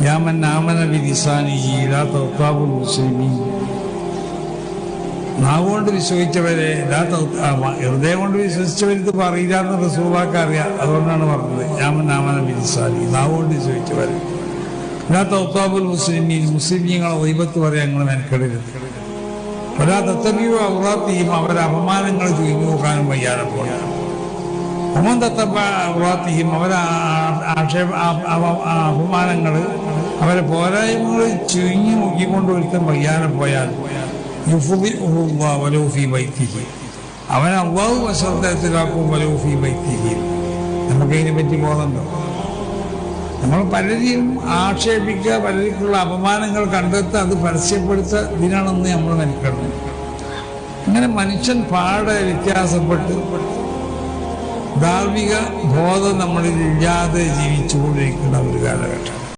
يا من آمن بلسانه لا تغتاب المسلمين. നാവ് കൊണ്ട് വിശ്വസിച്ചവരെ ഹൃദയം കൊണ്ട് വിശ്വസിച്ചവരിത് പറയില്ല എന്ന് റസൂലുള്ളാഹിക്ക് അറിയാം. അതുകൊണ്ടാണ് പറഞ്ഞത് യാ മൻ ആമന ബിലിസാനി, നാവ് കൊണ്ട് വിശ്വസിച്ചവരെ ലാ തഗ്താബുൽ മുസ്ലിമീൻ, മുസ്ലിമീങ്ങളെ ഗീബത്ത് പറയാൻ നിങ്ങൾ മെനക്കെടരുത്. വലാ തത്തബിഉ ഔറാത്തിഹിം, അവരെ അപമാനങ്ങൾ ചുരുങ്ങി നോക്കാനും വയ്യാതെ ഒമൻ തത്തബഅ ഔറാത്തിഹിം, അവരെ അപമാനങ്ങൾ അവരെ പോരായ്മകൾ ചുരുങ്ങി നോക്കിക്കൊണ്ട് ഒരിക്കലും വയ്യാതെ പോയാൽ അവൻ അള്ളാഹു അശ്രദ്ധത്തിലാക്കും. വലൗഫി ബൈത്തിഹി, നമുക്കതിനെ പറ്റി ബോധമുണ്ടോ? നമ്മൾ പലരെയും ആക്ഷേപിക്കുക, പലർക്കുള്ള അപമാനങ്ങൾ കണ്ടെത്തുക, അത് പരസ്യപ്പെടുത്തുക, ഇതിനാണെന്ന് നമ്മൾ മനസ്സിലാക്കണം. അങ്ങനെ മനുഷ്യൻ പാടെ വ്യത്യാസപ്പെട്ട് ധാർമ്മിക ബോധം നമ്മളിൽ ഇല്ലാതെ ജീവിച്ചുകൊണ്ടിരിക്കുന്ന ഒരു കാലഘട്ടം.